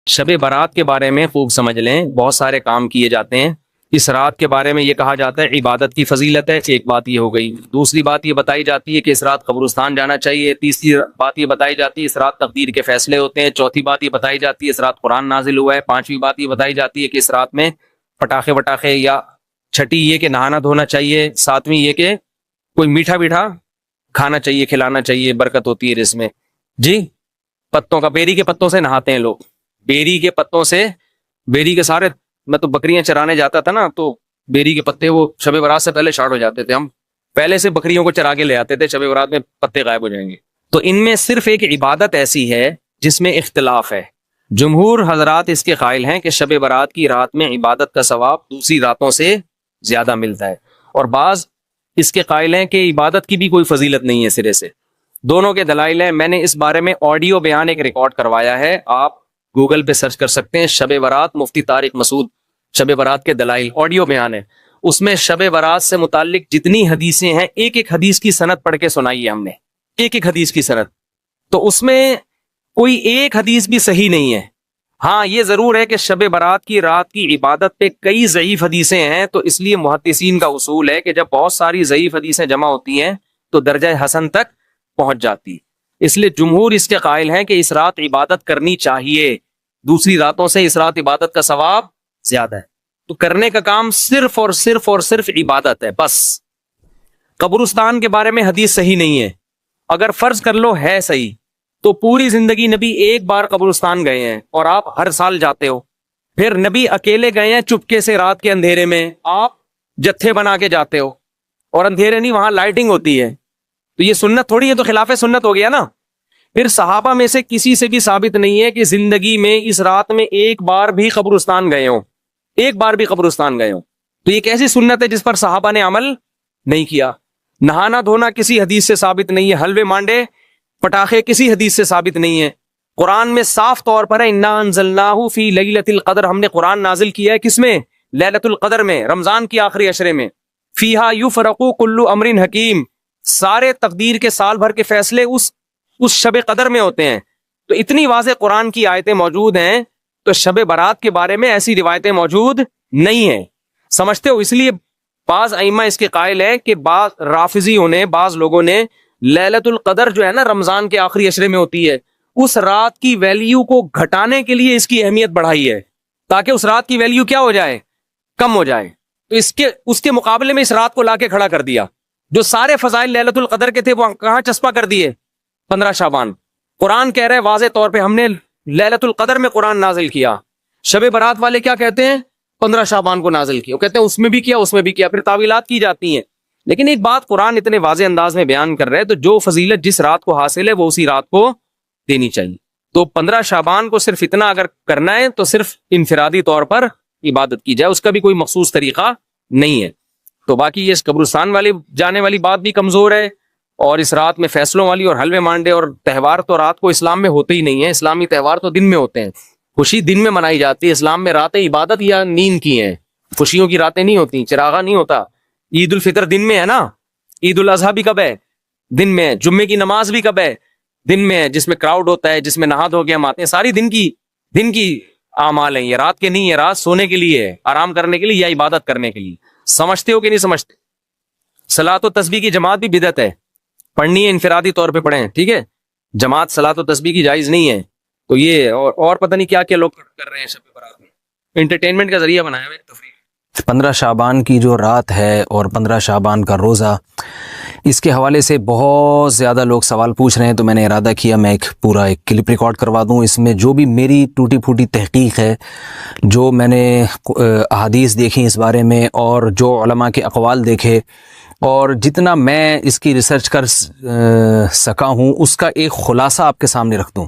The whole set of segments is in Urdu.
شب برات کے بارے میں خوب سمجھ لیں، بہت سارے کام کیے جاتے ہیں۔ اس رات کے بارے میں یہ کہا جاتا ہے عبادت کی فضیلت ہے، ایک بات یہ ہو گئی۔ دوسری بات یہ بتائی جاتی ہے کہ اس رات قبرستان جانا چاہیے۔ تیسری بات یہ بتائی جاتی ہے اس رات تقدیر کے فیصلے ہوتے ہیں۔ چوتھی بات یہ بتائی جاتی ہے اس رات قرآن نازل ہوا ہے۔ پانچویں بات یہ بتائی جاتی ہے کہ اس رات میں پٹاخے وٹاخے، یا چھٹی یہ کہ نہانا دھونا چاہیے۔ ساتویں یہ کہ کوئی میٹھا میٹھا کھانا چاہیے، کھلانا چاہیے، برکت ہوتی ہے اس میں۔ جی، پتوں کا، بیری کے پتوں سے نہاتے ہیں لوگ، بیری کے پتوں سے، بیری کے سارے، میں تو بکریاں چرانے جاتا تھا نا، تو بیری کے پتے وہ شب برات سے پہلے شارٹ ہو جاتے تھے، ہم پہلے سے بکریوں کو چرا کے لے آتے تھے، شب برات میں پتے غائب ہو جائیں گے۔ تو ان میں صرف ایک عبادت ایسی ہے جس میں اختلاف ہے۔ جمہور حضرات اس کے قائل ہیں کہ شب برات کی رات میں عبادت کا ثواب دوسری راتوں سے زیادہ ملتا ہے، اور بعض اس کے قائل ہیں کہ عبادت کی بھی کوئی فضیلت نہیں ہے سرے سے۔ دونوں کے دلائل ہیں۔ میں نے اس بارے میں آڈیو بیان ایک ریکارڈ کروایا ہے، آپ گوگل پہ سرچ کر سکتے ہیں، شب برات مفتی طارق مسعود، شب برات کے دلائل، آڈیو بیان ہے۔ اس میں شب برات سے متعلق جتنی حدیثیں ہیں، ایک ایک حدیث کی سند پڑھ کے سنائی ہے ہم نے، ایک ایک حدیث کی سند۔ تو اس میں کوئی ایک حدیث بھی صحیح نہیں ہے۔ ہاں یہ ضرور ہے کہ شب برات کی رات کی عبادت پہ کئی ضعیف حدیثیں ہیں، تو اس لیے محدثین کا اصول ہے کہ جب بہت ساری ضعیف حدیثیں جمع ہوتی ہیں تو درجہ حسن تک پہنچ جاتی۔ اس لیے جمہور اس کے قائل ہیں کہ اس رات عبادت کرنی چاہیے، دوسری راتوں سے اس رات عبادت کا ثواب زیادہ ہے۔ تو کرنے کا کام صرف اور صرف اور صرف عبادت ہے بس۔ قبرستان کے بارے میں حدیث صحیح نہیں ہے۔ اگر فرض کر لو ہے صحیح، تو پوری زندگی نبی ایک بار قبرستان گئے ہیں اور آپ ہر سال جاتے ہو، پھر نبی اکیلے گئے ہیں چپکے سے رات کے اندھیرے میں، آپ جتھے بنا کے جاتے ہو، اور اندھیرے نہیں، وہاں لائٹنگ ہوتی ہے، تو یہ سنت تھوڑی ہے، تو خلاف سنت ہو گیا نا۔ پھر صحابہ میں سے کسی سے بھی ثابت نہیں ہے کہ زندگی میں اس رات میں ایک بار بھی قبرستان گئے ہوں، ایک بار بھی قبرستان گئے ہوں۔ تو یہ کیسی سنت ہے جس پر صحابہ نے عمل نہیں کیا؟ نہانا دھونا کسی حدیث سے ثابت نہیں ہے، حلوے مانڈے پٹاخے کسی حدیث سے ثابت نہیں ہے۔ قرآن میں صاف طور پر ہے انا انزلناہ فی لیلۃ القدر، ہم نے قرآن نازل کیا ہے کس میں؟ لیلۃ القدر میں، رمضان کی آخری عشرے میں۔ فیہا یفرق کل امر حکیم، سارے تقدیر کے سال بھر کے فیصلے اس شب قدر میں ہوتے ہیں۔ تو اتنی واضح قرآن کی آیتیں موجود ہیں، تو شب برات کے بارے میں ایسی روایتیں موجود نہیں ہیں، سمجھتے ہو؟ اس لیے بعض ائمہ اس کے قائل ہے کہ بعض رافضیوں نے، بعض لوگوں نے لیلۃ القدر جو ہے نا رمضان کے آخری عشرے میں ہوتی ہے، اس رات کی ویلیو کو گھٹانے کے لیے اس کی اہمیت بڑھائی ہے، تاکہ اس رات کی ویلیو کیا ہو جائے؟ کم ہو جائے۔ تو اس کے مقابلے میں اس رات کو لا کے کھڑا کر دیا۔ جو سارے فضائل لیلۃ القدر کے تھے وہ کہاں چسپا کر دیے؟ 15 شعبان۔ قرآن کہہ رہے واضح طور پہ ہم نے لیلۃ القدر میں قرآن نازل کیا۔ شب برات والے کیا کہتے ہیں؟ 15 شعبان کو نازل کیا، وہ کہتے ہیں اس میں بھی کیا، اس میں بھی کیا، پھر تعویلات کی جاتی ہیں۔ لیکن ایک بات قرآن اتنے واضح انداز میں بیان کر رہے ہیں، تو جو فضیلت جس رات کو حاصل ہے وہ اسی رات کو دینی چاہیے۔ تو 15 شعبان کو صرف اتنا اگر کرنا ہے تو صرف انفرادی طور پر عبادت کی جائے، اس کا بھی کوئی مخصوص طریقہ نہیں ہے۔ تو باقی یہ قبرستان والی جانے والی بات بھی کمزور ہے، اور اس رات میں فیصلوں والی اور حلوے مانڈے اور تہوار تو رات کو اسلام میں ہوتے ہی نہیں ہیں۔ اسلامی تہوار تو دن میں ہوتے ہیں، خوشی دن میں منائی جاتی ہے۔ اسلام میں راتیں عبادت یا نیند کی ہیں، خوشیوں کی راتیں نہیں ہوتی، چراغا نہیں ہوتا۔ عید الفطر دن میں ہے نا، عید الاضحیٰ بھی کب ہے؟ دن میں ہے۔ جمعے کی نماز بھی کب ہے؟ دن میں ہے، جس میں کراؤڈ ہوتا ہے، جس میں نہا دھو کے ہم آتے ہیں، ساری دن کی اعمال ہیں، یہ رات کے نہیں ہے۔ رات سونے کے لیے ہے، آرام کرنے کے لیے یا عبادت کرنے کے لیے۔ سمجھتے ہو کہ نہیں سمجھتے؟ صلاۃ و تسبیح کی جماعت بھی بدعت ہے، پڑھنی ہے انفرادی طور پہ پڑھیں، ٹھیک ہے؟ جماعت صلاۃ و تسبیح کی جائز نہیں ہے۔ تو یہ اور پتہ نہیں کیا کیا لوگ کر رہے ہیں شب برات میں، انٹرٹینمنٹ کا ذریعہ بنایا ہوا ہے، تفریح۔ 15 شعبان کی جو رات ہے اور 15 شعبان کا روزہ، اس کے حوالے سے بہت زیادہ لوگ سوال پوچھ رہے ہیں، تو میں نے ارادہ کیا میں ایک کلپ ریکارڈ کروا دوں۔ اس میں جو بھی میری ٹوٹی پھوٹی تحقیق ہے، جو میں نے احادیث دیکھی اس بارے میں، اور جو علماء کے اقوال دیکھے، اور جتنا میں اس کی ریسرچ کر سکا ہوں، اس کا ایک خلاصہ آپ کے سامنے رکھ دوں۔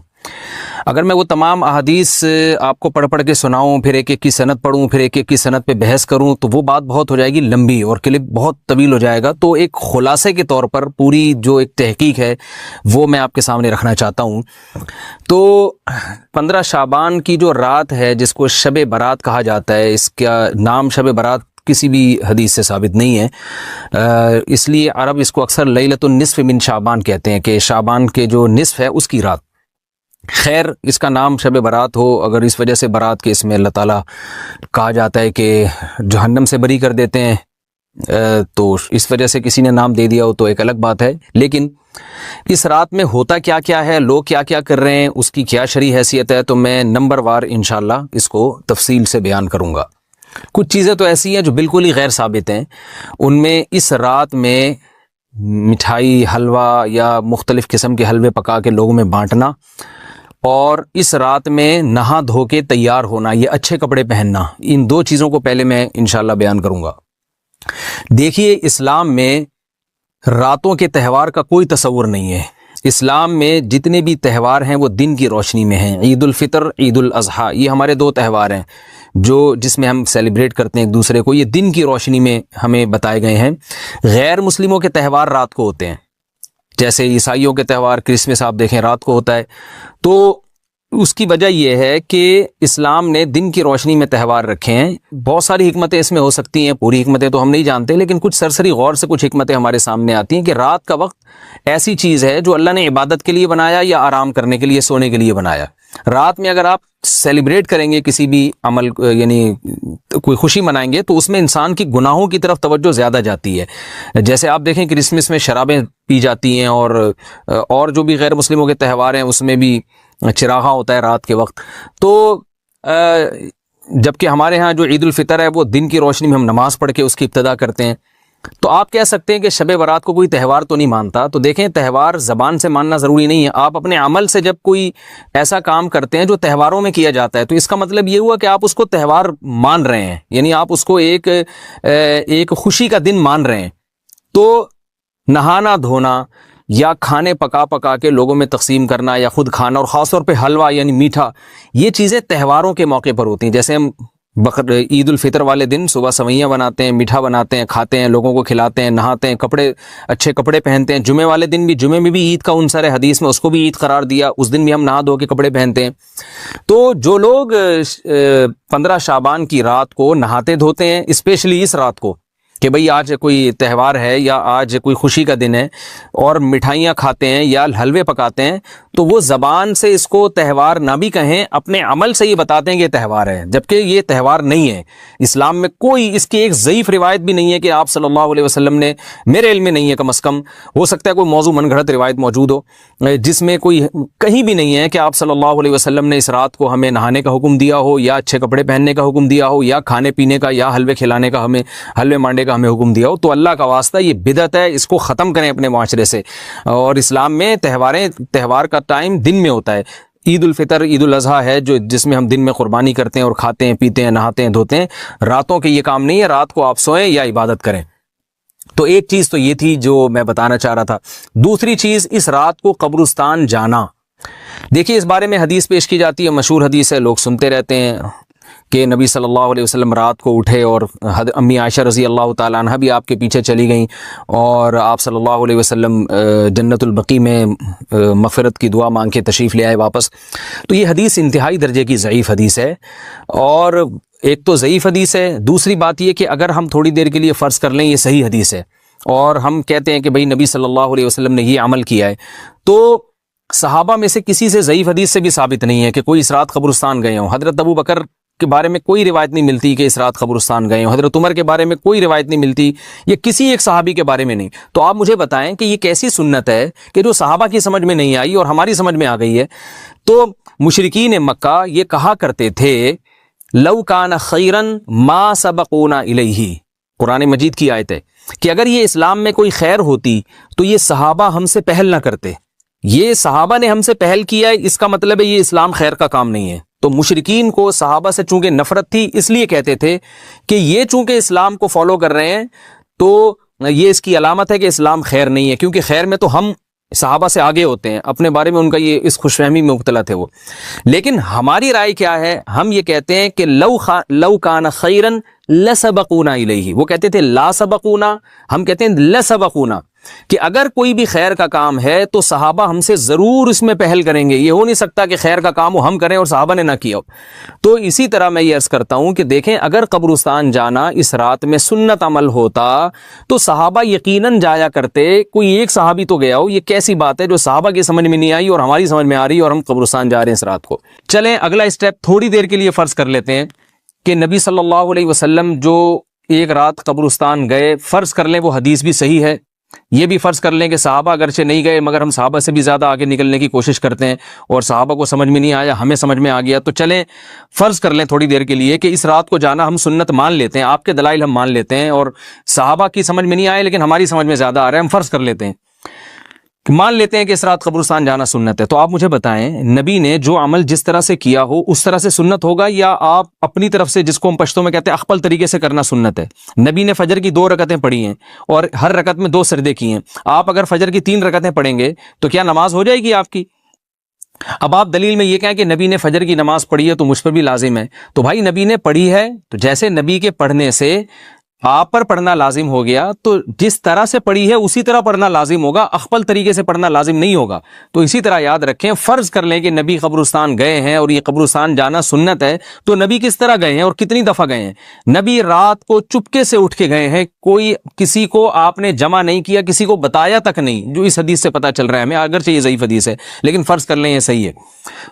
اگر میں وہ تمام احادیث آپ کو پڑھ کے سناؤں، پھر ایک ایک کی سند پڑھوں، پھر ایک ایک کی سند پہ بحث کروں، تو وہ بات بہت ہو جائے گی لمبی، اور کلپ بہت طویل ہو جائے گا۔ تو ایک خلاصے کے طور پر پوری جو ایک تحقیق ہے وہ میں آپ کے سامنے رکھنا چاہتا ہوں۔ تو 15 شعبان کی جو رات ہے، جس کو شب برات کہا جاتا ہے، اس کا نام شب برات کسی بھی حدیث سے ثابت نہیں ہے، اس لیے عرب اس کو اکثر لیلۃ النصف من شعبان کہتے ہیں، کہ شعبان کے جو نصف ہے اس کی رات۔ خیر اس کا نام شب برات ہو، اگر اس وجہ سے برات کے اس میں اللہ تعالیٰ کہا جاتا ہے کہ جہنم سے بری کر دیتے ہیں، تو اس وجہ سے کسی نے نام دے دیا ہو تو ایک الگ بات ہے، لیکن اس رات میں ہوتا کیا کیا ہے، لوگ کیا کیا کر رہے ہیں، اس کی کیا شرعی حیثیت ہے، تو میں نمبر وار انشاءاللہ اس کو تفصیل سے بیان کروں گا۔ کچھ چیزیں تو ایسی ہیں جو بالکل ہی غیر ثابت ہیں، ان میں اس رات میں مٹھائی، حلوہ یا مختلف قسم کے حلوے پکا کے لوگوں میں بانٹنا، اور اس رات میں نہا دھو کے تیار ہونا، یہ اچھے کپڑے پہننا، ان دو چیزوں کو پہلے میں انشاءاللہ بیان کروں گا۔ دیکھیے اسلام میں راتوں کے تہوار کا کوئی تصور نہیں ہے۔ اسلام میں جتنے بھی تہوار ہیں وہ دن کی روشنی میں ہیں۔ عید الفطر، عید الاضحیٰ، یہ ہمارے دو تہوار ہیں جس میں ہم سیلیبریٹ کرتے ہیں ایک دوسرے کو، یہ دن کی روشنی میں ہمیں بتائے گئے ہیں۔ غیر مسلموں کے تہوار رات کو ہوتے ہیں، جیسے عیسائیوں کے تہوار کرسمس آپ دیکھیں رات کو ہوتا ہے۔ تو اس کی وجہ یہ ہے کہ اسلام نے دن کی روشنی میں تہوار رکھے ہیں۔ بہت ساری حکمتیں اس میں ہو سکتی ہیں، پوری حکمتیں تو ہم نہیں جانتے، لیکن کچھ سرسری غور سے کچھ حکمتیں ہمارے سامنے آتی ہیں کہ رات کا وقت ایسی چیز ہے جو اللہ نے عبادت کے لیے بنایا یا آرام کرنے کے لیے، سونے کے لیے بنایا۔ رات میں اگر آپ سیلیبریٹ کریں گے کسی بھی عمل، یعنی کوئی خوشی منائیں گے، تو اس میں انسان کی گناہوں کی طرف توجہ زیادہ جاتی ہے۔ جیسے آپ دیکھیں کرسمس میں شرابیں پی جاتی ہیں، اور جو بھی غیر مسلموں کے تہوار ہیں اس میں بھی چراغاں ہوتا ہے رات کے وقت۔ تو جبکہ ہمارے ہاں جو عید الفطر ہے وہ دن کی روشنی میں ہم نماز پڑھ کے اس کی ابتدا کرتے ہیں۔ تو آپ کہہ سکتے ہیں کہ شب برات کو کوئی تہوار تو نہیں مانتا، تو دیکھیں تہوار زبان سے ماننا ضروری نہیں ہے۔ آپ اپنے عمل سے جب کوئی ایسا کام کرتے ہیں جو تہواروں میں کیا جاتا ہے، تو اس کا مطلب یہ ہوا کہ آپ اس کو تہوار مان رہے ہیں، یعنی آپ اس کو ایک خوشی کا دن مان رہے ہیں۔ تو نہانا دھونا یا کھانے پکا کے لوگوں میں تقسیم کرنا یا خود کھانا، اور خاص طور پہ حلوہ یعنی میٹھا، یہ چیزیں تہواروں کے موقع پر ہوتی ہیں۔ جیسے ہم عید الفطر والے دن صبح سوئیاں بناتے ہیں، میٹھا بناتے ہیں، کھاتے ہیں، لوگوں کو کھلاتے ہیں، نہاتے ہیں، اچھے کپڑے پہنتے ہیں۔ جمعے والے دن بھی، جمعے میں بھی عید کا عنصر ہے حدیث میں، اس کو بھی عید قرار دیا، اس دن بھی ہم نہا دھو کے کپڑے پہنتے ہیں۔ تو جو لوگ 15 شعبان کی رات کو نہاتے دھوتے ہیں، اسپیشلی اس رات کو کہ بھئی آج کوئی تہوار ہے یا آج کوئی خوشی کا دن ہے، اور مٹھائیاں کھاتے ہیں یا حلوے پکاتے ہیں، تو وہ زبان سے اس کو تہوار نہ بھی کہیں، اپنے عمل سے یہ بتاتے ہیں کہ یہ تہوار ہے، جبکہ یہ تہوار نہیں ہے۔ اسلام میں کوئی اس کی ایک ضعیف روایت بھی نہیں ہے کہ آپ صلی اللہ علیہ وسلم نے، میرے علم میں نہیں ہے، کم از کم ہو سکتا ہے کوئی موضوع من گھڑت روایت موجود ہو جس میں کوئی کہیں بھی نہیں ہے کہ آپ صلی اللہ علیہ وسلم نے اس رات کو ہمیں نہانے کا حکم دیا ہو، یا اچھے کپڑے پہننے کا حکم دیا ہو، یا کھانے پینے کا یا حلوے کھلانے کا، ہمیں حلوے مانڈے کا ہمیں حکم دیا ہو۔ تو اللہ کا واسطہ یہ بدعت ہے، اس کو ختم کریں اپنے معاشرے سے۔ اور اسلام میں تہوار کا ٹائم دن میں ہوتا ہے۔ عید الفطر، عید الاضحیٰ ہے جس میں ہم دن میں قربانی کرتے ہیں اور کھاتے ہیں، پیتے ہیں، نہاتے ہیں، دھوتے ہیں۔ راتوں کے یہ کام نہیں ہے، رات کو آپ سوئیں یا عبادت کریں۔ تو ایک چیز تو یہ تھی جو میں بتانا چاہ رہا تھا۔ دوسری چیز، اس رات کو قبرستان جانا۔ دیکھیے اس بارے میں حدیث پیش کی جاتی ہے، مشہور حدیث ہے، لوگ سنتے رہتے ہیں کہ نبی صلی اللہ علیہ وسلم رات کو اٹھے، اور امی عائشہ رضی اللہ تعالیٰ عنہ بھی آپ کے پیچھے چلی گئیں، اور آپ صلی اللہ علیہ وسلم جنت البقیع میں مغفرت کی دعا مانگ کے تشریف لے آئے واپس۔ تو یہ حدیث انتہائی درجے کی ضعیف حدیث ہے، اور ایک تو ضعیف حدیث ہے، دوسری بات یہ کہ اگر ہم تھوڑی دیر کے لیے فرض کر لیں یہ صحیح حدیث ہے، اور ہم کہتے ہیں کہ بھئی نبی صلی اللہ علیہ وسلم نے یہ عمل کیا ہے، تو صحابہ میں سے کسی سے ضعیف حدیث سے بھی ثابت نہیں ہے کہ کوئی اس رات قبرستان گئے ہوں۔ حضرت ابو بکر کے بارے میں کوئی روایت نہیں ملتی کہ اس رات قبرستان گئے ہوں، حضرت عمر کے بارے میں کوئی روایت نہیں ملتی، یہ کسی ایک صحابی کے بارے میں نہیں۔ تو آپ مجھے بتائیں کہ یہ کیسی سنت ہے کہ جو صحابہ کی سمجھ میں نہیں آئی اور ہماری سمجھ میں آ گئی ہے؟ تو مشرکین مکہ یہ کہا کرتے تھے، لو کان خیرن ما سبقونا الیہ، قرآن مجید کی آیت ہے کہ اگر یہ اسلام میں کوئی خیر ہوتی تو یہ صحابہ ہم سے پہل نہ کرتے، یہ صحابہ نے ہم سے پہل کیا ہے، اس کا مطلب ہے یہ اسلام خیر کا کام نہیں ہے۔ تو مشرکین کو صحابہ سے چونکہ نفرت تھی، اس لیے کہتے تھے کہ یہ چونکہ اسلام کو فالو کر رہے ہیں تو یہ اس کی علامت ہے کہ اسلام خیر نہیں ہے، کیونکہ خیر میں تو ہم صحابہ سے آگے ہوتے ہیں، اپنے بارے میں ان کا یہ اس خوش فہمی میں مبتلا تھے وہ۔ لیکن ہماری رائے کیا ہے؟ ہم یہ کہتے ہیں کہ لو کان خیرن لسبقونا الیہ، وہ کہتے تھے لا سبقونا، ہم کہتے ہیں لسبقونا۔ کہ اگر کوئی بھی خیر کا کام ہے تو صحابہ ہم سے ضرور اس میں پہل کریں گے. یہ ہو نہیں سکتا کہ خیر کا کام وہ ہم کریں اور صحابہ نے نہ کیا ہو. تو اسی طرح میں یہ عرض کرتا ہوں کہ دیکھیں اگر قبرستان جانا اس رات میں سنت عمل ہوتا تو صحابہ یقیناً جایا کرتے. کوئی ایک صحابی تو گیا ہو. یہ کیسی بات ہے جو صحابہ کی سمجھ میں نہیں آئی اور ہماری سمجھ میں آ رہی ہے اور ہم قبرستان جا رہے ہیں اس رات کو. چلیں اگلا اسٹیپ تھوڑی دیر کے لیے فرض کر لیتے ہیں کہ نبی صلی اللہ علیہ وسلم جو ایک رات قبرستان گئے، فرض کر لیں وہ حدیث بھی صحیح ہے. یہ بھی فرض کر لیں کہ صحابہ اگرچہ نہیں گئے مگر ہم صحابہ سے بھی زیادہ آگے نکلنے کی کوشش کرتے ہیں اور صحابہ کو سمجھ میں نہیں آیا، ہمیں سمجھ میں آ گیا. تو چلیں فرض کر لیں تھوڑی دیر کے لیے کہ اس رات کو جانا ہم سنت مان لیتے ہیں، آپ کے دلائل ہم مان لیتے ہیں اور صحابہ کی سمجھ میں نہیں آئے لیکن ہماری سمجھ میں زیادہ آ رہا ہے. ہم فرض کر لیتے ہیں، مان لیتے ہیں کہ اس رات قبرستان جانا سنت ہے. تو آپ مجھے بتائیں نبی نے جو عمل جس طرح سے کیا ہو اس طرح سے سنت ہوگا یا آپ اپنی طرف سے جس کو ہم پشتوں میں کہتے ہیں اخپل طریقے سے کرنا سنت ہے؟ نبی نے فجر کی 2 رکعتیں پڑھی ہیں اور ہر رکعت میں 2 سجدے کیے ہیں. آپ اگر فجر کی 3 رکعتیں پڑھیں گے تو کیا نماز ہو جائے گی آپ کی؟ اب آپ دلیل میں یہ کہیں کہ نبی نے فجر کی نماز پڑھی ہے تو مجھ پر بھی لازم ہے. تو بھائی نبی نے پڑھی ہے تو جیسے نبی کے پڑھنے سے آپ پر پڑھنا لازم ہو گیا تو جس طرح سے پڑھی ہے اسی طرح پڑھنا لازم ہوگا، اخپل طریقے سے پڑھنا لازم نہیں ہوگا. تو اسی طرح یاد رکھیں، فرض کر لیں کہ نبی قبرستان گئے ہیں اور یہ قبرستان جانا سنت ہے تو نبی کس طرح گئے ہیں اور کتنی دفعہ گئے ہیں؟ نبی رات کو چپکے سے اٹھ کے گئے ہیں، کوئی کسی کو آپ نے جمع نہیں کیا، کسی کو بتایا تک نہیں، جو اس حدیث سے پتہ چل رہا ہے ہمیں، اگرچہ یہ ضعیف حدیث ہے لیکن فرض کر لیں یہ صحیح ہے.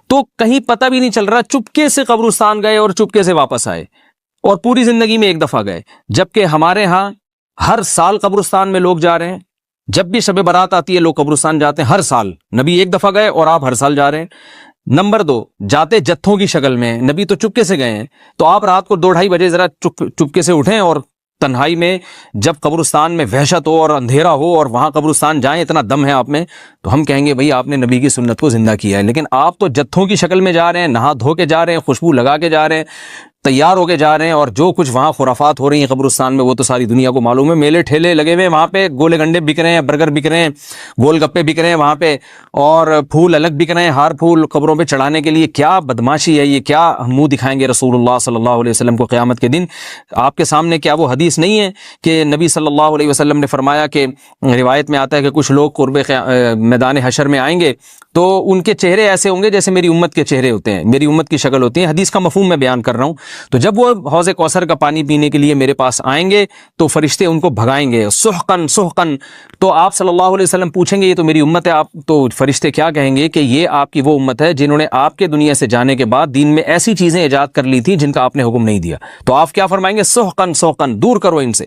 تو کہیں پتہ بھی نہیں چل رہا، چپکے سے قبرستان گئے اور چپکے سے واپس آئے اور پوری زندگی میں ایک دفعہ گئے. جبکہ ہمارے ہاں ہر سال قبرستان میں لوگ جا رہے ہیں، جب بھی شب برات آتی ہے لوگ قبرستان جاتے ہیں ہر سال. نبی ایک دفعہ گئے اور آپ ہر سال جا رہے ہیں. نمبر 2، جاتے جتھوں کی شکل میں، نبی تو چپکے سے گئے ہیں. تو آپ رات کو 2-2:30 بجے ذرا چپکے سے اٹھیں اور تنہائی میں جب قبرستان میں وحشت ہو اور اندھیرا ہو اور وہاں قبرستان جائیں، اتنا دم ہے آپ میں، تو ہم کہیں گے بھئی آپ نے نبی کی سنت کو زندہ کیا ہے. لیکن آپ تو جتھوں کی شکل میں جا رہے ہیں، نہا دھو کے جا رہے ہیں، خوشبو لگا کے جا رہے ہیں، تیار ہو کے جا رہے ہیں، اور جو کچھ وہاں خرافات ہو رہی ہیں قبرستان میں وہ تو ساری دنیا کو معلوم ہے. میلے ٹھیلے لگے ہوئے ہیں وہاں پہ، گولے گنڈے بک رہے ہیں، برگر بک رہے ہیں، گول گپے بک رہے ہیں وہاں پہ، اور پھول الگ بک رہے ہیں، ہار پھول قبروں پہ چڑھانے کے لیے. کیا بدماشی ہے یہ! کیا منہ دکھائیں گے رسول اللہ صلی اللہ علیہ وسلم کو قیامت کے دن؟ آپ کے سامنے کیا وہ حدیث نہیں ہے کہ نبی صلی اللہ علیہ وسلم نے فرمایا کہ روایت میں آتا ہے کہ کچھ لوگ قرب میدان حشر میں آئیں گے تو ان کے چہرے ایسے ہوں گے جیسے میری امت کے چہرے ہوتے ہیں، میری امت کی شکل ہوتی ہے. حدیث کا مفہوم میں بیان کر رہا ہوں. تو جب وہ حوض کوثر کا پانی پینے کے لیے میرے پاس آئیں گے تو فرشتے ان کو بھگائیں گے، سحقن سحقن. تو آپ صلی اللہ علیہ وسلم پوچھیں گے یہ تو میری امت ہے، آپ تو فرشتے کیا کہیں گے کہ یہ آپ کی وہ امت ہے جنہوں نے آپ کے دنیا سے جانے کے بعد دین میں ایسی چیزیں ایجاد کر لی تھی جن کا آپ نے حکم نہیں دیا. تو آپ کیا فرمائیں گے؟ سحقن سحقن، دور کرو ان سے.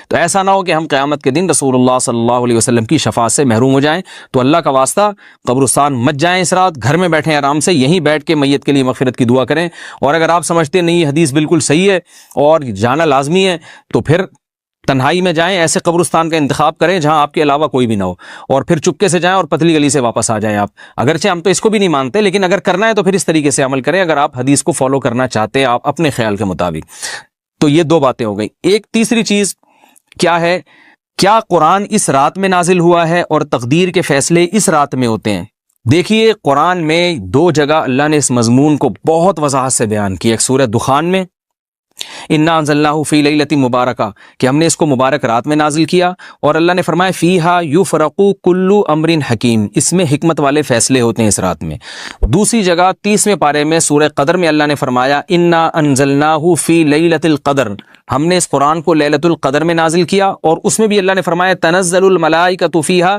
تو ایسا نہ ہو کہ ہم قیامت کے دن رسول اللہ صلی اللہ علیہ وسلم کی شفاعت سے محروم ہو جائیں. تو اللہ کا واسطہ قبرستان مت جائیں اس رات، گھر میں بیٹھیں آرام سے، یہیں بیٹھ کے میت کے لیے مغفرت کی دعا کریں. اور اگر آپ سمجھتے نہیں یہ حدیث بالکل صحیح ہے اور جانا لازمی ہے تو پھر تنہائی میں جائیں، ایسے قبرستان کا انتخاب کریں جہاں آپ کے علاوہ کوئی بھی نہ ہو، اور پھر چپکے سے جائیں اور پتلی گلی سے واپس آ جائیں آپ. اگرچہ ہم تو اس کو بھی نہیں مانتے لیکن اگر کرنا ہے تو پھر اس طریقے سے عمل کریں اگر آپ حدیث کو فالو کرنا چاہتے ہیں آپ اپنے خیال کے مطابق. تو یہ 2 باتیں ہو گئی. ایک تیسری چیز کیا ہے؟ کیا قرآن اس رات میں نازل ہوا ہے اور تقدیر کے فیصلے اس رات میں ہوتے ہیں؟ دیکھیے قرآن میں 2 جگہ اللہ نے اس مضمون کو بہت وضاحت سے بیان کیا. ایک سورہ دخان میں انا انزلناہ فی لیلۃ مبارکہ کہ ہم نے اس کو مبارک رات میں نازل کیا، اور اللہ نے فرمایا فیہا یفرق کل امر حکیم، اس میں حکمت والے فیصلے ہوتے ہیں اس رات میں. دوسری جگہ 30ویں پارے میں سورہ قدر میں اللہ نے فرمایا انا انزلناہ فی لیلۃ القدر، ہم نے اس قرآن کو لیلۃ القدر میں نازل کیا. اور اس میں بھی اللہ نے فرمایا تنزل الملائکۃ فیہا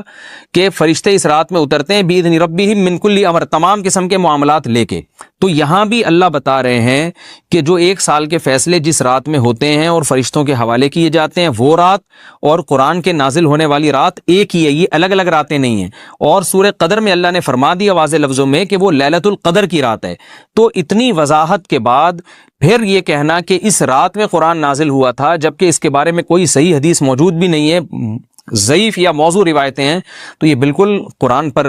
کہ فرشتے اس رات میں اترتے ہیں باذن ربہم من کل امر، تمام قسم کے معاملات لے کے. تو یہاں بھی اللہ بتا رہے ہیں کہ جو 1 سال کے فیصلے جس رات میں ہوتے ہیں اور فرشتوں کے حوالے کیے جاتے ہیں وہ رات اور قرآن کے نازل ہونے والی رات ایک ہی ہے، یہ الگ الگ راتیں نہیں ہیں. اور سورہ قدر میں اللہ نے فرما دیا واضح لفظوں میں کہ وہ لیلۃ القدر کی رات ہے. تو اتنی وضاحت کے بعد پھر یہ کہنا کہ اس رات میں قرآن نازل ہوا تھا جبکہ اس کے بارے میں کوئی صحیح حدیث موجود بھی نہیں ہے، ضعیف یا موضوع روایتیں ہیں، تو یہ بالکل قرآن پر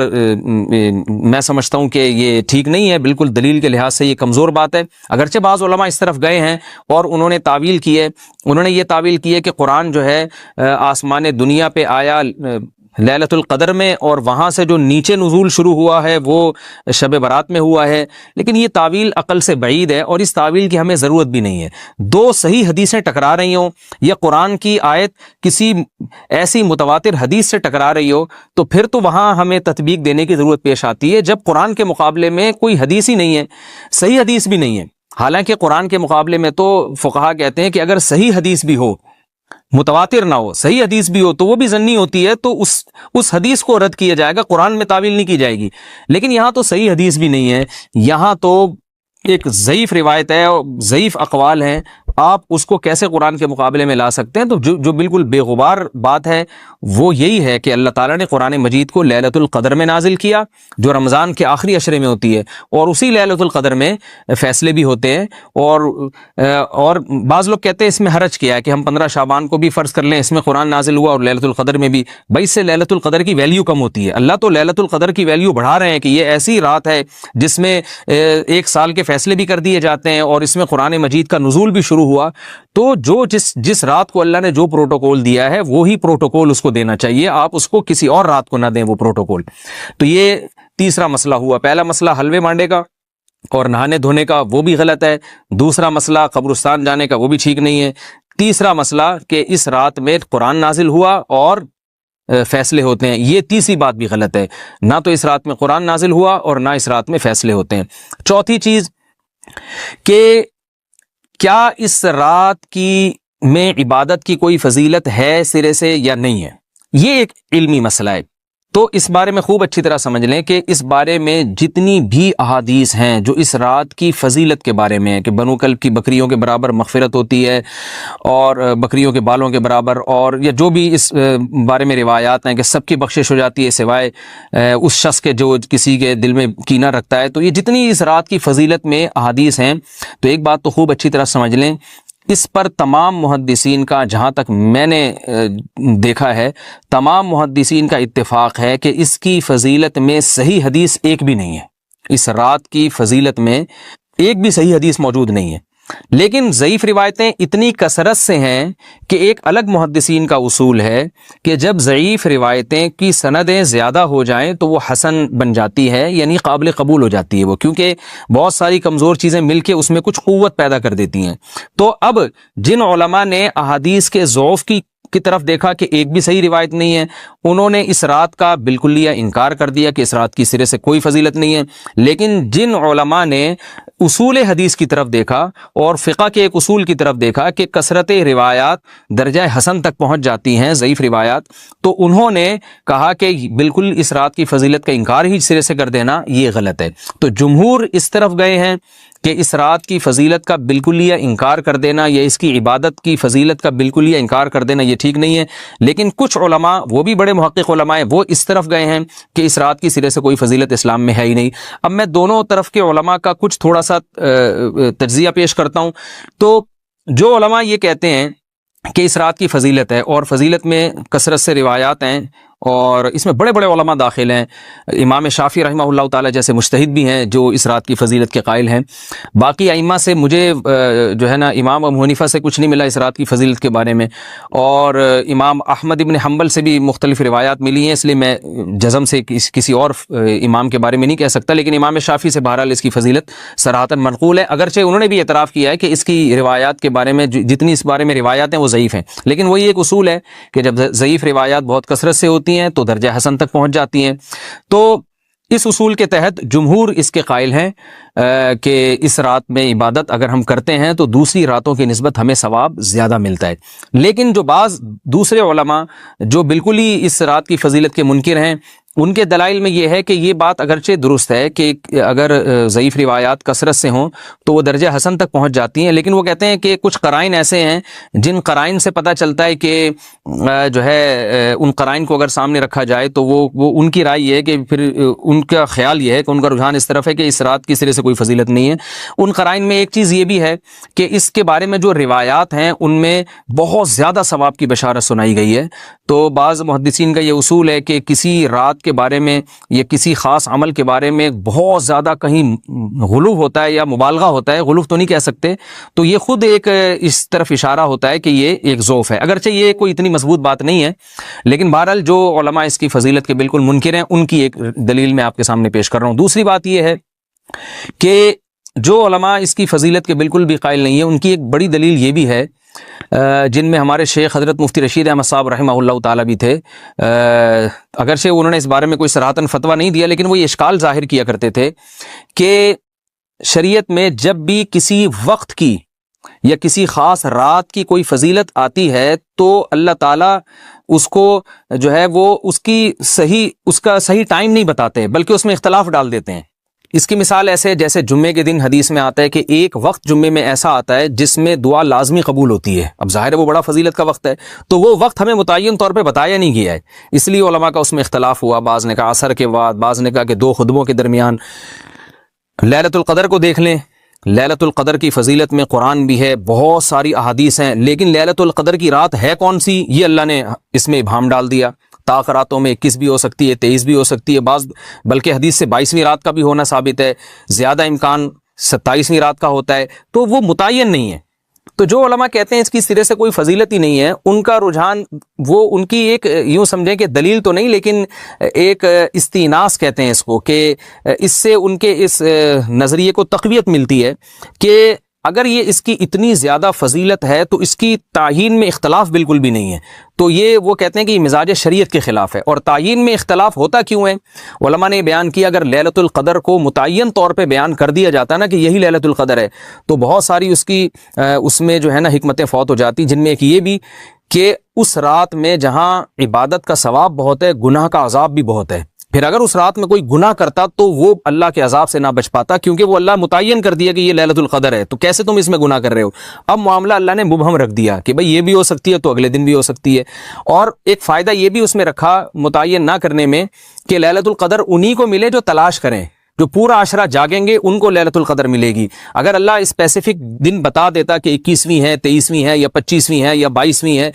میں سمجھتا ہوں کہ یہ ٹھیک نہیں ہے، بالکل دلیل کے لحاظ سے یہ کمزور بات ہے. اگرچہ بعض علماء اس طرف گئے ہیں اور انہوں نے تعویل کی ہے، انہوں نے یہ تعویل کی ہے کہ قرآن جو ہے آسمان دنیا پہ آیا لیلۃ القدر میں، اور وہاں سے جو نیچے نزول شروع ہوا ہے وہ شب برات میں ہوا ہے، لیکن یہ تعویل عقل سے بعید ہے اور اس تعویل کی ہمیں ضرورت بھی نہیں ہے۔ دو صحیح حدیثیں ٹکرا رہی ہوں یا قرآن کی آیت کسی ایسی متواتر حدیث سے ٹکرا رہی ہو تو پھر تو وہاں ہمیں تطبیق دینے کی ضرورت پیش آتی ہے، جب قرآن کے مقابلے میں کوئی حدیث ہی نہیں ہے، صحیح حدیث بھی نہیں ہے۔ حالانکہ قرآن کے مقابلے میں تو فقہا کہتے ہیں کہ اگر صحیح حدیث بھی ہو، متواتر نہ ہو، صحیح حدیث بھی ہو تو وہ بھی ظنی ہوتی ہے، تو اس حدیث کو رد کیا جائے گا، قرآن میں تعویل نہیں کی جائے گی۔ لیکن یہاں تو صحیح حدیث بھی نہیں ہے، یہاں تو ایک ضعیف روایت ہے اور ضعیف اقوال ہیں، آپ اس کو کیسے قرآن کے مقابلے میں لا سکتے ہیں؟ تو جو بالکل بے غبار بات ہے وہ یہی ہے کہ اللہ تعالیٰ نے قرآن مجید کو لیلۃ القدر میں نازل کیا، جو رمضان کے آخری عشرے میں ہوتی ہے، اور اسی لیلۃ القدر میں فیصلے بھی ہوتے ہیں، اور بعض لوگ کہتے ہیں اس میں حرج کیا ہے کہ ہم 15 شعبان کو بھی فرض کر لیں، اس میں قرآن نازل ہوا اور لیلۃ القدر میں بھی، بھائی اس سے لیلۃ القدر کی ویلیو کم ہوتی ہے۔ اللہ تو لیلۃ القدر کی ویلیو بڑھا رہے ہیں کہ یہ ایسی رات ہے جس میں ایک سال کے فیصلے بھی کر دیے جاتے ہیں اور اس میں قرآن مجید کا نزول بھی شروع ہوا، تو جس رات کو اللہ نے جو پروٹوکول دیا ہے وہی پروٹوکول اس کو دینا چاہیے، آپ اس کو کسی اور رات کو نہ دیں وہ پروٹوکول۔ تو یہ تیسرا مسئلہ ہوا۔ پہلا مسئلہ حلوے مانڈے کا اور نہانے دھونے کا، وہ بھی غلط ہے۔ دوسرا مسئلہ قبرستان جانے کا، وہ بھی ٹھیک نہیں ہے۔ تیسرا مسئلہ کہ اس رات میں قرآن نازل ہوا اور فیصلے ہوتے ہیں، یہ تیسری بات بھی غلط ہے، نہ تو اس رات میں قرآن نازل ہوا اور نہ اس رات میں فیصلے ہوتے ہیں۔ چوتھی چیز کہ کیا اس رات کی میں عبادت کی کوئی فضیلت ہے سرے سے یا نہیں ہے، یہ ایک علمی مسئلہ ہے۔ تو اس بارے میں خوب اچھی طرح سمجھ لیں کہ اس بارے میں جتنی بھی احادیث ہیں جو اس رات کی فضیلت کے بارے میں ہے کہ بنو کلب کی بکریوں کے برابر مغفرت ہوتی ہے اور بکریوں کے بالوں کے برابر، اور یا جو بھی اس بارے میں روایات ہیں کہ سب کی بخشش ہو جاتی ہے سوائے اس شخص کے جو کسی کے دل میں کینہ رکھتا ہے، تو یہ جتنی اس رات کی فضیلت میں احادیث ہیں، تو ایک بات تو خوب اچھی طرح سمجھ لیں، اس پر تمام محدثین کا، جہاں تک میں نے دیکھا ہے، تمام محدثین کا اتفاق ہے کہ اس کی فضیلت میں صحیح حدیث ایک بھی نہیں ہے، اس رات کی فضیلت میں ایک بھی صحیح حدیث موجود نہیں ہے۔ لیکن ضعیف روایتیں اتنی کثرت سے ہیں کہ ایک الگ محدثین کا اصول ہے کہ جب ضعیف روایتیں کی سندیں زیادہ ہو جائیں تو وہ حسن بن جاتی ہے، یعنی قابل قبول ہو جاتی ہے وہ، کیونکہ بہت ساری کمزور چیزیں مل کے اس میں کچھ قوت پیدا کر دیتی ہیں۔ تو اب جن علماء نے احادیث کے ضعف کی طرف دیکھا کہ ایک بھی صحیح روایت نہیں ہے، انہوں نے اس رات کا بالکلیہ انکار کر دیا کہ اس رات کی سرے سے کوئی فضیلت نہیں ہے۔ لیکن جن علماء نے اصول حدیث کی طرف دیکھا اور فقہ کے ایک اصول کی طرف دیکھا کہ کثرت روایات درجہ حسن تک پہنچ جاتی ہیں، ضعیف روایات، تو انہوں نے کہا کہ بالکل اس رات کی فضیلت کا انکار ہی سرے سے کر دینا یہ غلط ہے۔ تو جمہور اس طرف گئے ہیں کہ اس رات کی فضیلت کا بالکلیہ انکار کر دینا یا اس کی عبادت کی فضیلت کا بالکلیہ انکار کر دینا یہ ٹھیک نہیں ہے۔ لیکن کچھ علماء، وہ بھی بڑے محقق علماء ہیں، وہ اس طرف گئے ہیں کہ اس رات کی سرے سے کوئی فضیلت اسلام میں ہے ہی نہیں۔ اب میں دونوں طرف کے علماء کا کچھ تھوڑا سا تجزیہ پیش کرتا ہوں۔ تو جو علماء یہ کہتے ہیں کہ اس رات کی فضیلت ہے اور فضیلت میں کثرت سے روایات ہیں اور اس میں بڑے بڑے علماء داخل ہیں، امام شافعی رحمہ اللہ تعالی جیسے مجتہد بھی ہیں جو اس رات کی فضیلت کے قائل ہیں۔ باقی ائمہ سے مجھے جو ہے نا امام ابو حنیفہ سے کچھ نہیں ملا اس رات کی فضیلت کے بارے میں، اور امام احمد ابن حنبل سے بھی مختلف روایات ملی ہیں، اس لیے میں جزم سے کسی اور امام کے بارے میں نہیں کہہ سکتا، لیکن امام شافعی سے بہرحال اس کی فضیلت صراحتاً منقول ہے، اگرچہ انہوں نے بھی اعتراف کیا ہے کہ اس کی روایات کے بارے میں جتنی اس بارے میں روایات ہیں وہ ضعیف ہیں، لیکن وہی ایک اصول ہے کہ جب ضعیف روایات بہت کثرت سے ہوتی ہیں تو درجہ حسن تک پہنچ جاتی ہیں۔ تو اس اصول کے تحت جمہور اس کے قائل ہیں کہ اس رات میں عبادت اگر ہم کرتے ہیں تو دوسری راتوں کی نسبت ہمیں ثواب زیادہ ملتا ہے۔ لیکن جو بعض دوسرے علماء جو بالکل ہی اس رات کی فضیلت کے منکر ہیں، ان کے دلائل میں یہ ہے کہ یہ بات اگرچہ درست ہے کہ اگر ضعیف روایات کثرت سے ہوں تو وہ درجہ حسن تک پہنچ جاتی ہیں، لیکن وہ کہتے ہیں کہ کچھ قرائن ایسے ہیں جن قرائن سے پتہ چلتا ہے کہ جو ہے ان قرائن کو اگر سامنے رکھا جائے تو وہ ان کی رائے یہ ہے کہ پھر ان کا خیال یہ ہے کہ ان کا رجحان اس طرف ہے کہ اس رات کی سرے سے کوئی فضیلت نہیں ہے۔ ان قرائن میں ایک چیز یہ بھی ہے کہ اس کے بارے میں جو روایات ہیں ان میں بہت زیادہ ثواب کی بشارت سنائی گئی ہے۔ تو بعض محدثین کا یہ اصول ہے کہ کسی رات کے بارے میں یا کسی خاص عمل کے بارے میں بہت زیادہ کہیں غلو ہوتا ہے یا مبالغہ ہوتا ہے، غلو تو نہیں کہہ سکتے، تو یہ خود ایک اس طرف اشارہ ہوتا ہے کہ یہ ایک ضعف ہے، اگرچہ یہ کوئی اتنی مضبوط بات نہیں ہے، لیکن بہرحال جو علماء اس کی فضیلت کے بالکل منکر ہیں ان کی ایک دلیل میں آپ کے سامنے پیش کر رہا ہوں۔ دوسری بات یہ ہے کہ جو علماء اس کی فضیلت کے بالکل بھی قائل نہیں ہیں، ان کی ایک بڑی دلیل یہ بھی ہے، جن میں ہمارے شیخ حضرت مفتی رشید احمد صاحب رحمہ اللہ تعالیٰ بھی تھے، اگرچہ انہوں نے اس بارے میں کوئی صراحتاً فتویٰ نہیں دیا، لیکن وہ یہ اشکال ظاہر کیا کرتے تھے کہ شریعت میں جب بھی کسی وقت کی یا کسی خاص رات کی کوئی فضیلت آتی ہے تو اللہ تعالیٰ اس کو جو ہے وہ اس کا صحیح ٹائم نہیں بتاتے، بلکہ اس میں اختلاف ڈال دیتے ہیں۔ اس کی مثال ایسے جیسے جمعے کے دن حدیث میں آتا ہے کہ ایک وقت جمعے میں ایسا آتا ہے جس میں دعا لازمی قبول ہوتی ہے، اب ظاہر ہے وہ بڑا فضیلت کا وقت ہے، تو وہ وقت ہمیں متعین طور پہ بتایا نہیں گیا ہے، اس لیے علماء کا اس میں اختلاف ہوا، بعض نے کہا عصر کے بعد، بعض نے کہا کہ 2 خطبوں کے درمیان۔ لیلۃ القدر کو دیکھ لیں، لیلۃ القدر کی فضیلت میں قرآن بھی ہے، بہت ساری احادیث ہیں، لیکن لیلۃ القدر کی رات ہے کون سی یہ اللہ نے اس میں ابہام ڈال دیا۔ طاق راتوں میں 21 بھی ہو سکتی ہے، 23 بھی ہو سکتی ہے، بعض بلکہ حدیث سے 22ویں رات کا بھی ہونا ثابت ہے، زیادہ امکان 27ویں رات کا ہوتا ہے، تو وہ متعین نہیں ہے۔ تو جو علماء کہتے ہیں اس کی سرے سے کوئی فضیلت ہی نہیں ہے، ان کا رجحان وہ ان کی ایک یوں سمجھیں کہ دلیل تو نہیں لیکن ایک استئناس کہتے ہیں اس کو، کہ اس سے ان کے اس نظریے کو تقویت ملتی ہے کہ اگر یہ اس کی اتنی زیادہ فضیلت ہے تو اس کی تعیین میں اختلاف بالکل بھی نہیں ہے، تو یہ وہ کہتے ہیں کہ یہ مزاج شریعت کے خلاف ہے۔ اور تعیین میں اختلاف ہوتا کیوں ہے؟ علماء نے بیان کیا اگر لیلۃ القدر کو متعین طور پہ بیان کر دیا جاتا نا کہ یہی لیلۃ القدر ہے، تو بہت ساری اس میں جو ہے نا حکمتیں فوت ہو جاتی، جن میں ایک یہ بھی کہ اس رات میں جہاں عبادت کا ثواب بہت ہے، گناہ کا عذاب بھی بہت ہے۔ پھر اگر اس رات میں کوئی گناہ کرتا تو وہ اللہ کے عذاب سے نہ بچ پاتا، کیونکہ وہ اللہ متعین کر دیا کہ یہ لیلۃ القدر ہے، تو کیسے تم اس میں گناہ کر رہے ہو؟ اب معاملہ اللہ نے مبہم رکھ دیا کہ بھئی یہ بھی ہو سکتی ہے تو اگلے دن بھی ہو سکتی ہے۔ اور ایک فائدہ یہ بھی اس میں رکھا متعین نہ کرنے میں کہ لیلۃ القدر انہی کو ملے جو تلاش کریں، جو پورا عشرہ جاگیں گے ان کو لیلۃ القدر ملے گی۔ اگر اللہ اسپیسیفک دن بتا دیتا کہ 21ویں ہے، 23ویں ہے یا 25ویں ہے یا 22ویں ہے،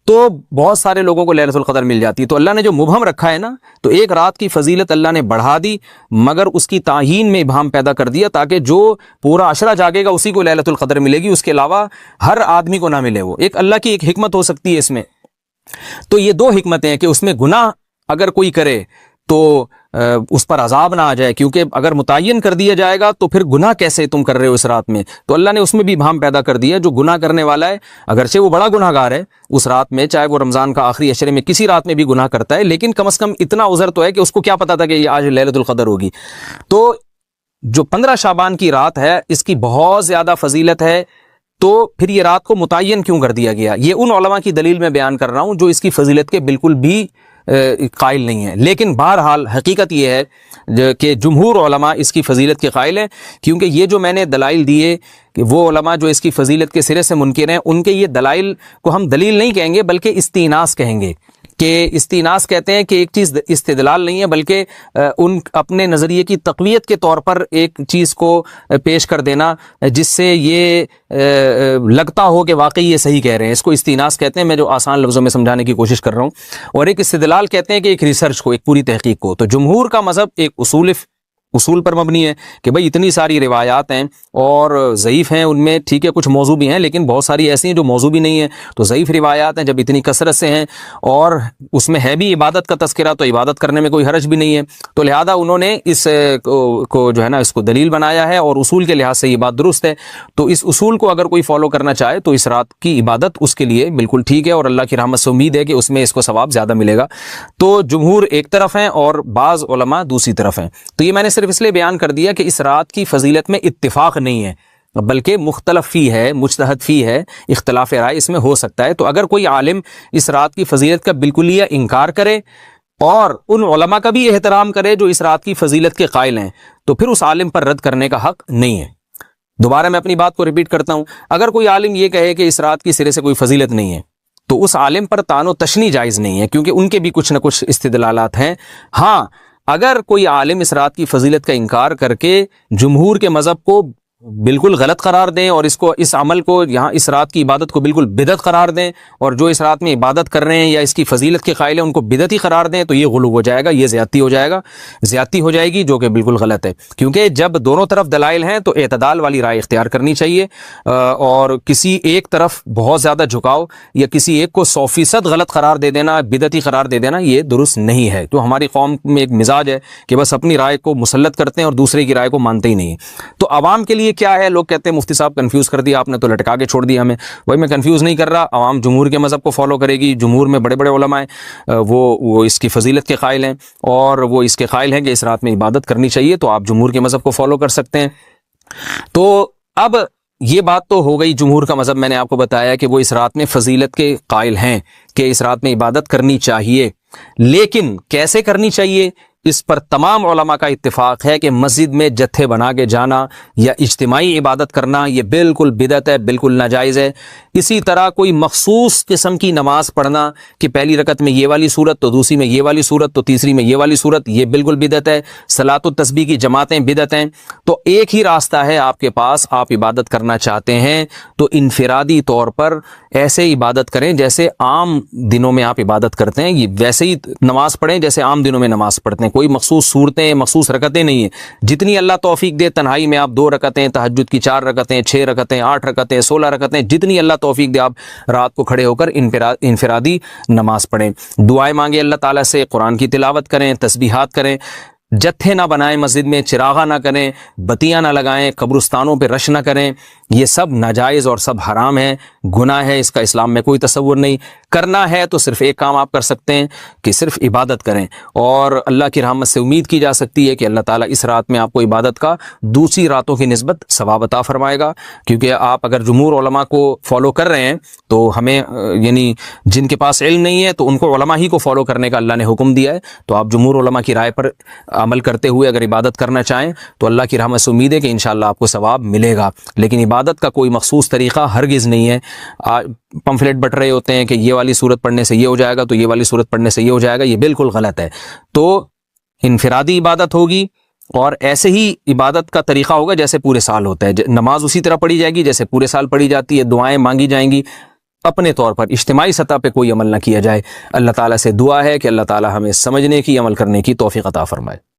تو بہت سارے لوگوں کو لیلۃ القدر مل جاتی۔ تو اللہ نے جو مبہم رکھا ہے نا، تو ایک رات کی فضیلت اللہ نے بڑھا دی، مگر اس کی تعیین میں ابہام پیدا کر دیا تاکہ جو پورا عشرہ جاگے گا اسی کو لیلۃ القدر ملے گی، اس کے علاوہ ہر آدمی کو نہ ملے۔ وہ ایک اللہ کی ایک حکمت ہو سکتی ہے اس میں۔ تو یہ 2 حکمتیں ہیں کہ اس میں گناہ اگر کوئی کرے تو اس پر عذاب نہ آ جائے، کیونکہ اگر متعین کر دیا جائے گا تو پھر گناہ کیسے تم کر رہے ہو اس رات میں، تو اللہ نے اس میں بھی ابہام پیدا کر دیا۔ جو گناہ کرنے والا ہے اگرچہ وہ بڑا گناہ گار ہے اس رات میں، چاہے وہ رمضان کا آخری عشرے میں کسی رات میں بھی گناہ کرتا ہے، لیکن کم از کم اتنا عذر تو ہے کہ اس کو کیا پتا تھا کہ یہ آج لیلۃ القدر ہوگی۔ تو جو 15 شعبان کی رات ہے اس کی بہت زیادہ فضیلت ہے، تو پھر یہ رات کو متعین کیوں کر دیا گیا؟ یہ ان علماء کی دلیل میں بیان کر رہا ہوں جو اس کی فضیلت کے بالکل بھی قائل نہیں ہے، لیکن بہرحال حقیقت یہ ہے کہ جمہور علماء اس کی فضیلت کے قائل ہیں، کیونکہ یہ جو میں نے دلائل دیے کہ وہ علماء جو اس کی فضیلت کے سرے سے منکر ہیں، ان کے یہ دلائل کو ہم دلیل نہیں کہیں گے بلکہ استئناس کہیں گے، کہ استئناس کہتے ہیں کہ ایک چیز استدلال نہیں ہے بلکہ ان اپنے نظریے کی تقویت کے طور پر ایک چیز کو پیش کر دینا جس سے یہ لگتا ہو کہ واقعی یہ صحیح کہہ رہے ہیں، اس کو استئناس کہتے ہیں۔ میں جو آسان لفظوں میں سمجھانے کی کوشش کر رہا ہوں، اور ایک استدلال کہتے ہیں کہ ایک ریسرچ کو، ایک پوری تحقیق کو۔ تو جمہور کا مذہب ایک اصول پر مبنی ہے کہ بھئی اتنی ساری روایات ہیں اور ضعیف ہیں، ان میں ٹھیک ہے کچھ موضوع بھی ہیں لیکن بہت ساری ایسی ہیں جو موضوع بھی نہیں ہیں، تو ضعیف روایات ہیں جب اتنی کثرت سے ہیں اور اس میں ہے بھی عبادت کا تذکرہ، تو عبادت کرنے میں کوئی حرج بھی نہیں ہے، تو لہذا انہوں نے اس کو جو ہے نا اس کو دلیل بنایا ہے، اور اصول کے لحاظ سے یہ بات درست ہے۔ تو اس اصول کو اگر کوئی فالو کرنا چاہے تو اس رات کی عبادت اس کے لیے بالکل ٹھیک ہے، اور اللہ کی رحمت سے امید ہے کہ اس میں اس کو ثواب زیادہ ملے گا۔ تو جمہور ایک طرف ہیں اور بعض علماء دوسری طرف ہیں۔ تو یہ میں نے صرف اس لیے بیان کر دیا کہ اس رات کی فضیلت میں اتفاق نہیں ہے بلکہ مختلف فی ہے، مجتہد فی ہے، اختلاف رائے اس میں ہو سکتا ہے۔ تو اگر کوئی عالم اس رات کی فضیلت کا بالکل ہی انکار کرے اور ان علماء کا بھی احترام کرے جو اس رات کی فضیلت کے قائل ہیں، تو پھر اس عالم پر رد کرنے کا حق نہیں ہے۔ دوبارہ میں اپنی بات کو ریپیٹ کرتا ہوں، اگر کوئی عالم یہ کہے کہ اس رات کی سرے سے کوئی فضیلت نہیں ہے تو اس عالم پر طعن و تشنیع جائز نہیں ہے، کیونکہ ان کے بھی کچھ نہ کچھ استدلالات ہیں۔ ہاں، اگر کوئی عالم اس رات کی فضیلت کا انکار کر کے جمہور کے مذہب کو بالکل غلط قرار دیں اور اس عمل کو یہاں اس رات کی عبادت کو بالکل بدعت قرار دیں، اور جو اس رات میں عبادت کر رہے ہیں یا اس کی فضیلت کے قائل ہیں ان کو بدعتی قرار دیں، تو یہ غلو ہو جائے گا، یہ زیادتی ہو جائے گی، جو کہ بالکل غلط ہے۔ کیونکہ جب دونوں طرف دلائل ہیں تو اعتدال والی رائے اختیار کرنی چاہیے، اور کسی ایک طرف بہت زیادہ جھکاؤ یا کسی ایک کو 100% غلط قرار دے دینا، بدعتی قرار دے دینا، یہ درست نہیں ہے۔ تو ہماری قوم میں ایک مزاج ہے کہ بس اپنی رائے کو مسلط کرتے ہیں اور دوسرے کی رائے کو مانتے ہی نہیں ہیں۔ تو عوام کے لیے کیا ہے؟ لوگ کہتے ہیں مفتی صاحب کنفیوز کر دیا آپ نے، تو لٹکا کے چھوڑ دیا ہمیں۔ وہی میں کنفیوز نہیں کر رہا، عوام جمہور کے مذہب کو فالو کرے گی، جمہور میں بڑے بڑے علماء ہیں، وہ اس کی فضیلت کے قائل ہیں، اور وہ اس کے قائل ہیں کہ اس رات میں عبادت کرنی چاہیے، تو آپ جمہور کے مذہب کو فالو کر سکتے ہیں۔ تو اب یہ بات تو ہو گئی، جمہور کا مذہب میں نے آپ کو بتایا کہ وہ اس رات میں فضیلت کے قائل ہیں کہ اس رات میں عبادت کرنی چاہیے، لیکن کیسے کرنی چاہیے اس پر تمام علماء کا اتفاق ہے کہ مسجد میں جتھے بنا کے جانا یا اجتماعی عبادت کرنا یہ بالکل بدعت ہے، بالکل ناجائز ہے۔ اسی طرح کوئی مخصوص قسم کی نماز پڑھنا کہ پہلی رکعت میں یہ والی صورت، تو دوسری میں یہ والی صورت، تو تیسری میں یہ والی صورت، یہ بالکل بدعت ہے۔ صلاۃ التسبیح کی جماعتیں بدعت ہیں۔ تو ایک ہی راستہ ہے آپ کے پاس، آپ عبادت کرنا چاہتے ہیں تو انفرادی طور پر ایسے عبادت کریں جیسے عام دنوں میں آپ عبادت کرتے ہیں، یہ ویسے ہی نماز پڑھیں جیسے عام دنوں میں نماز پڑھتے ہیں۔ کوئی مخصوص صورتیں، مخصوص رکعتیں نہیں ہیں، جتنی اللہ توفیق دے تنہائی میں آپ 2 رکعتیں، تہجد کی 4 رکعتیں، 6 رکعتیں، 8 رکعتیں، 16 رکعتیں، جتنی اللہ توفیق دے آپ رات کو کھڑے ہو کر انفرادی نماز پڑھیں، دعائیں مانگیں اللہ تعالیٰ سے، قرآن کی تلاوت کریں، تسبیحات کریں، جتھے نہ بنائیں مسجد میں، چراغاں نہ کریں، بتیاں نہ لگائیں، قبرستانوں پہ رش نہ کریں، یہ سب ناجائز اور سب حرام ہے، گناہ ہے، اس کا اسلام میں کوئی تصور نہیں۔ کرنا ہے تو صرف ایک کام آپ کر سکتے ہیں کہ صرف عبادت کریں، اور اللہ کی رحمت سے امید کی جا سکتی ہے کہ اللہ تعالیٰ اس رات میں آپ کو عبادت کا دوسری راتوں کی نسبت ثواب عطا فرمائے گا۔ کیونکہ آپ اگر جمہور علماء کو فالو کر رہے ہیں تو ہمیں یعنی جن کے پاس علم نہیں ہے تو ان کو علماء ہی کو فالو کرنے کا اللہ نے حکم دیا ہے، تو آپ جمہور علماء کی رائے پر عمل کرتے ہوئے اگر عبادت کرنا چاہیں تو اللہ کی رحمت سے امید ہے کہ انشاءاللہ آپ کو ثواب ملے گا۔ لیکن عبادت کا کوئی مخصوص طریقہ ہرگز نہیں ہے۔ پمفلیٹ بٹ رہے ہوتے ہیں کہ یہ والی صورت پڑھنے سے یہ ہو جائے گا، تو یہ والی صورت پڑھنے سے یہ ہو جائے گا، یہ بالکل غلط ہے۔ تو انفرادی عبادت ہوگی، اور ایسے ہی عبادت کا طریقہ ہوگا جیسے پورے سال ہوتا ہے، نماز اسی طرح پڑھی جائے گی جیسے پورے سال پڑھی جاتی ہے، دعائیں مانگی جائیں گی، اپنے طور پر اجتماعی سطح پہ کوئی عمل نہ کیا جائے۔ اللہ تعالیٰ سے دعا ہے کہ اللہ تعالیٰ ہمیں سمجھنے کی، عمل کرنے کی توفیق عطا فرمائے۔